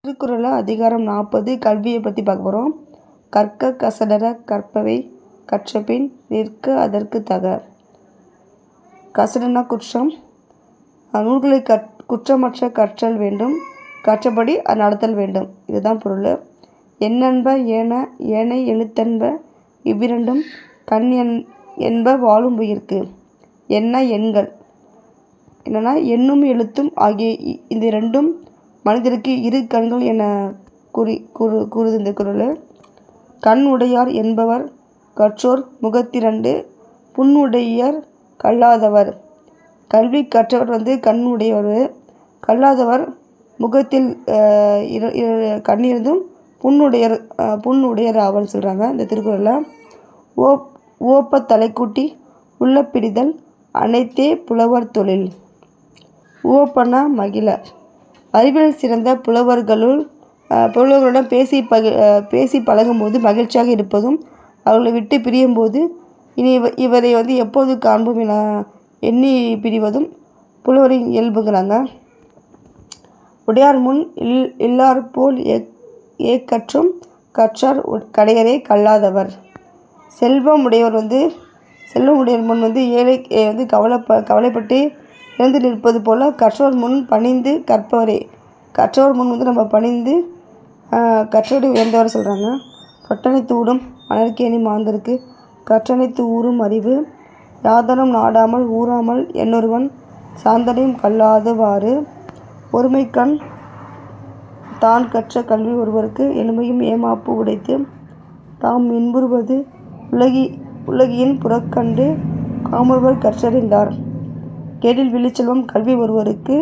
திருக்குறள் அதிகாரம் 40 கல்வியை பற்றி பார்க்க போகிறோம். கற்க கசடர கற்பவை கற்றபின் நிற்க அதற்கு தக. கசடனா குற்றம், நூல்களை குற்றமற்ற கற்றல் வேண்டும், கற்றபடி அது நடத்தல் வேண்டும். இதுதான் பொருள். எண்ணென்ப ஏனை எழுத்தென்ப இவ்விரண்டும் கண் என்ப வாழும் உயிர்க்கு. என்ன எண்கள் என்னென்னா எண்ணும் எழுத்தும் ஆகிய இந்த இரண்டும் மனிதருக்கு இரு கண்கள் என கூறுது இந்த குறள். கண் உடையார் என்பவர் கற்றோர் முகத்திரண்டு புண்ணுடையர் கல்லாதவர். கல்வி கற்றவர் கண் உடையவர், கல்லாதவர் முகத்தில் கண்ணிருந்தும் புண்ணுடையர் ஆவல்னு சொல்கிறாங்க இந்த திருக்குறளில். ஓப்ப தலைக்கூட்டி உள்ள பிடிதல் அனைத்தே புலவர் தொழில். ஓப்பன மகிழ, அறிவில் சிறந்த புலவர்களுடன் பேசி பழகும்போது மகிழ்ச்சியாக இருப்பதும், அவர்களை விட்டு பிரியும் போது இனி இவரை எப்போது காண்போம் என எண்ணி பிரிவதும் புலவரின் இயல்புங்கிறாங்க. உடையார் முன் இல்லார் போல் ஏக்கற்றும் கற்றார் கடையரே கல்லாதவர். செல்வம் உடையவர் முன் ஏழை கவலைப்பட்டு இழந்து நிற்பது போல கற்றோர் முன் பணிந்து கற்பவரே. கற்றவர் முன் நம்ம பணிந்து கற்றோடு உயர்ந்தவர் சொல்கிறாங்க. தொட்டனைத்து ஊடும் மணற்கேணி மாந்தருக்கு கற்றனைத்து ஊரும் அறிவு. யாதனும் நாடாமல் ஊறாமல் என்னொருவன் சார்ந்தனையும் கல்லாதவாறு. ஒருமைக்கண் தான் கற்ற கல்வி ஒருவருக்கு எளிமையும் ஏமாப்பு உடைத்து தாம் இன்புறுவது உலகியின் புறக்கண்டு காமொருவர் கற்றறிந்தார். கேடில் விழுச்செல்வம் கல்வி ஒருவருக்கு